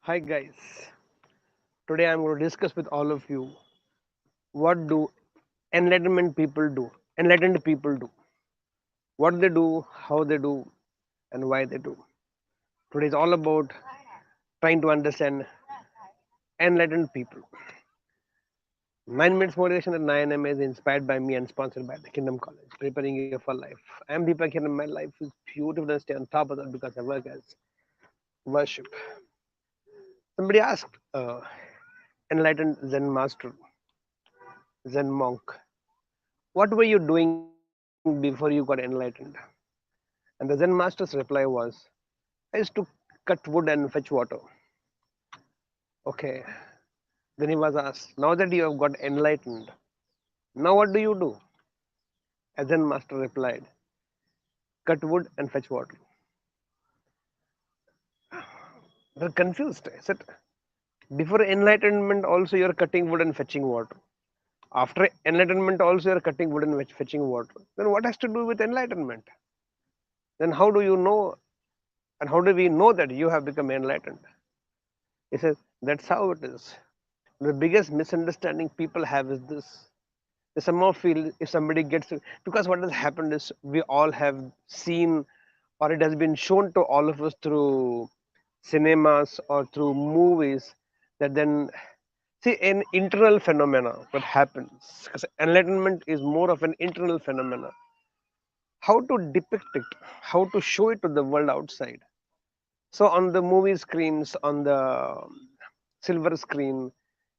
Hi guys, today I'm going to discuss with all of you what do enlightened people do, what they do, how they do, and why they do. Today is all about trying to understand enlightened people. 9 minutes motivation at 9 a.m. is inspired by me and sponsored by the Kingdom College, preparing you for life. I am Deepak here, and my life is beautiful and stay on top of that because I work as worship. Somebody asked, enlightened Zen master, Zen monk, what were you doing before you got enlightened? And the Zen master's reply was, I used to cut wood and fetch water. Okay. Then he was asked, now that you have got enlightened, now what do you do? A Zen master replied, cut wood and fetch water. They're confused. I said, before enlightenment, also you're cutting wood and fetching water. After enlightenment, also you're cutting wood and fetching water. Then what has to do with enlightenment? Then how do you know and how do we know that you have become enlightened? He says, that's how it is. The biggest misunderstanding people have is this. They somehow feel if somebody gets it, because what has happened is we all have seen, or it has been shown to all of us through cinemas or through movies, that then see an internal phenomena what happens, because enlightenment is more of an internal phenomena. How to depict it, how to show it to the world outside. So on the movie screens, on the silver screen,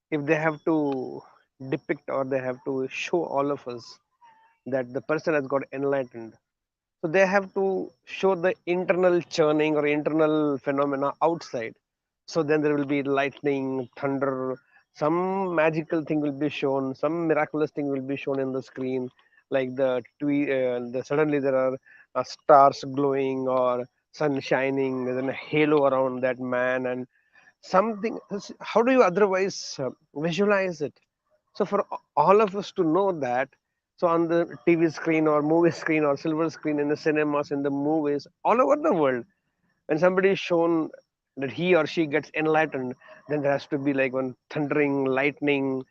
if they have to depict or they have to show all of us that the person has got enlightened, so they have to show the internal churning or internal phenomena outside. So then there will be lightning, thunder, some magical thing will be shown, some miraculous thing will be shown in the screen, like suddenly there are stars glowing or sun shining, there's a halo around that man, and something. How do you otherwise visualize it? So for all of us to know that, so on the TV screen or movie screen or silver screen in the cinemas, in the movies, all over the world, when somebody is shown that he or she gets enlightened, then there has to be like one thundering, lightning,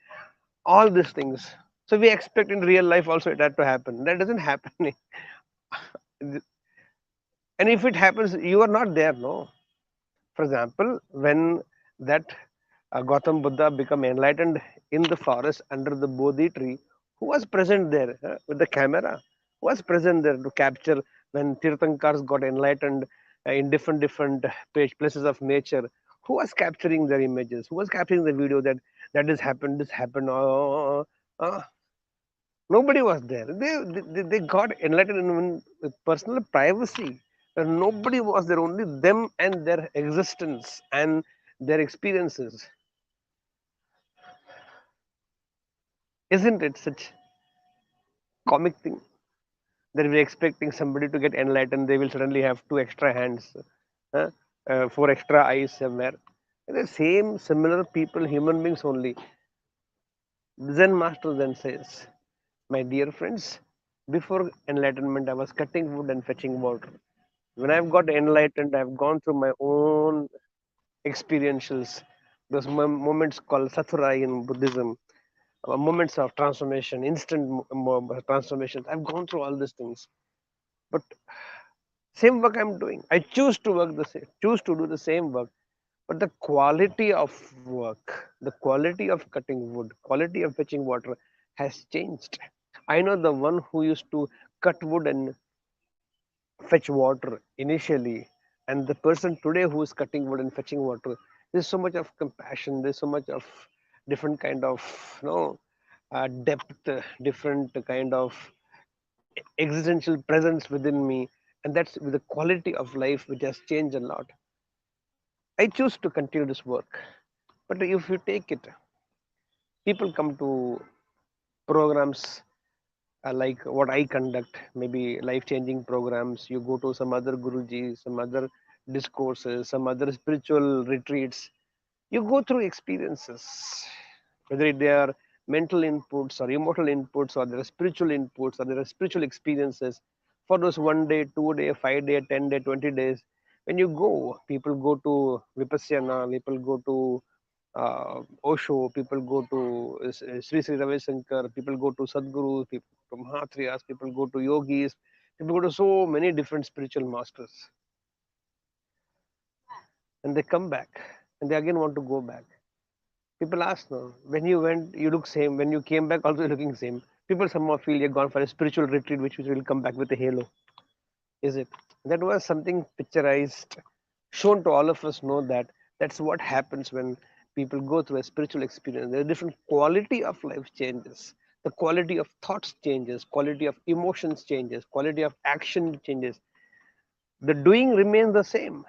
all these things. So we expect in real life also that to happen. That doesn't happen. And if it happens, you are not there, no. For example, when that Gautam Buddha become enlightened in the forest under the Bodhi tree, who was present there with the camera? Who was present there to capture when Tirthankars got enlightened in different places of nature? Who was capturing their images? Who was capturing the video that has happened, this happened? Nobody was there. They got enlightened in personal privacy. Nobody was there, only them and their existence and their experiences. Isn't it such comic thing that we're expecting somebody to get enlightened? They will suddenly have two extra hands, huh? Four extra eyes somewhere. The same similar people, human beings only. Zen master then says, my dear friends, before enlightenment, I was cutting wood and fetching water. When I've got enlightened, I've gone through my own experientials, those moments called satsura in Buddhism, moments of transformation, instant transformations. I've gone through all these things, but same work I'm doing. I choose to work choose to do the same work, but the quality of work, the quality of cutting wood, quality of fetching water has changed. I know the one who used to cut wood and fetch water initially, and the person today who is cutting wood and fetching water, there's so much of compassion, there's so much of different kind of, depth, different kind of existential presence within me, and that's with the quality of life which has changed a lot. I choose to continue this work, but if you take it, people come to programs like what I conduct, maybe life changing programs. You go to some other Guruji, some other discourses, some other spiritual retreats. You go through experiences, whether they are mental inputs or emotional inputs, or there are spiritual inputs, or there are spiritual experiences for those 1 day, 2 day, 5 day, 10 day, 20 days. When you go, people go to Vipassana, people go to Osho, people go to Sri Sri Ravi Shankar, people go to Sadhguru, people go to Mahatriyas, people go to yogis, people go to so many different spiritual masters, and they come back and they again want to go back. People ask, no, when you went, you look same. When you came back, also looking same. People somehow feel you're gone for a spiritual retreat, which will come back with a halo. Is it? That was something picturized, shown to all of us know that that's what happens when people go through a spiritual experience. The different quality of life changes. The quality of thoughts changes. Quality of emotions changes. Quality of action changes. The doing remains the same,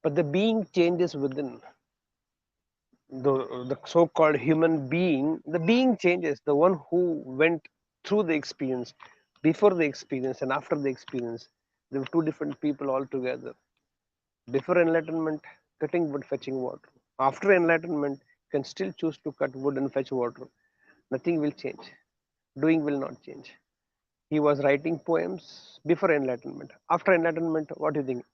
but the being changes within. The so-called human being, the being changes. The one who went through the experience, before the experience and after the experience, they were two different people altogether. Before enlightenment, cutting wood, fetching water. After enlightenment, you can still choose to cut wood and fetch water. Nothing will change. Doing will not change. He was writing poems before enlightenment. After enlightenment, what do you think?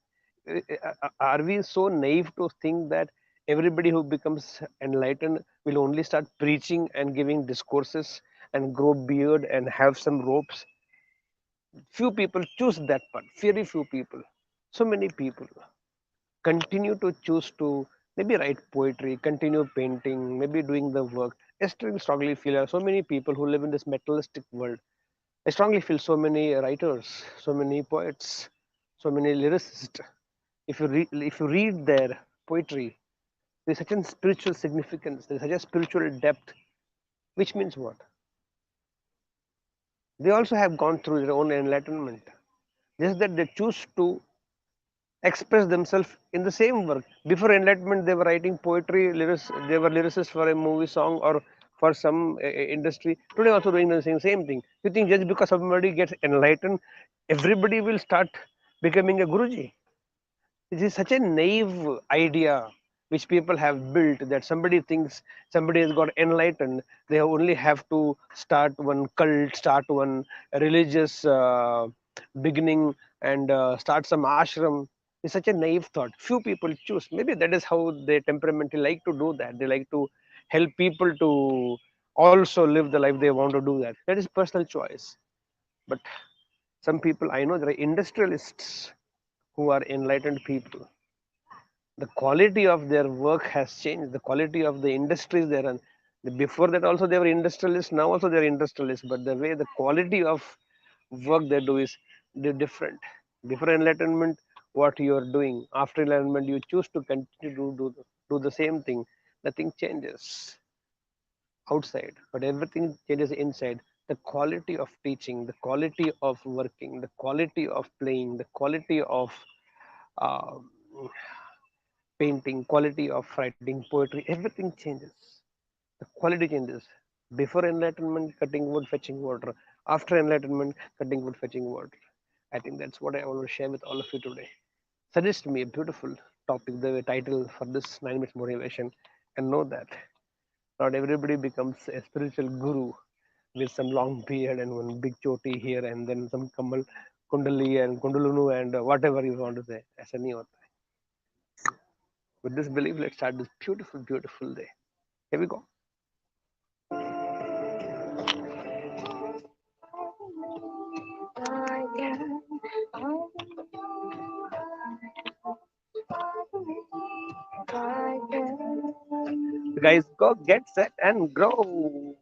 Are we so naive to think that everybody who becomes enlightened will only start preaching and giving discourses and grow beard and have some ropes? Few people choose that part. Very few people. So many people continue to choose to maybe write poetry, continue painting, maybe doing the work. I still strongly feel there are so many people who live in this materialistic world. I strongly feel so many writers, so many poets, so many lyricists. If you read their poetry, there's such a spiritual significance, there's such a spiritual depth, which means what? They also have gone through their own enlightenment. Just that they choose to express themselves in the same work. Before enlightenment, they were writing poetry, lyrics, they were lyricists for a movie song or for some industry. Today, also doing the same thing. You think just because somebody gets enlightened, everybody will start becoming a Guruji? This is such a naive idea which people have built that somebody thinks somebody has got enlightened. They only have to start one cult, start one religious beginning, and start some ashram. It's such a naive thought. Few people choose. Maybe that is how they temperamentally like to do that. They like to help people to also live the life they want to do that. That is personal choice. But some people I know, there are industrialists who are enlightened people. The quality of their work has changed. The quality of the industries they're in. Before that, also they were industrialists. Now also they're industrialists. But the way the quality of work they do is different. Before enlightenment, what you are doing. After enlightenment, you choose to continue to do the same thing. Nothing changes outside, but everything changes inside. The quality of teaching, the quality of working, the quality of playing, the quality of uh, painting, quality of writing poetry, everything changes. The quality changes. Before enlightenment, cutting wood, fetching water. After enlightenment, cutting wood, fetching water. I think that's what I want to share with all of you today. Suggest me a beautiful topic, the title for this 9 minutes motivation, and know that not everybody becomes a spiritual guru with some long beard and one big choti here and then some kamal, kundali and kundalunu and whatever you want to say. ऐसा नहीं होता. With this belief, let's start this beautiful, beautiful day. Here we go. Guys, go get set and grow.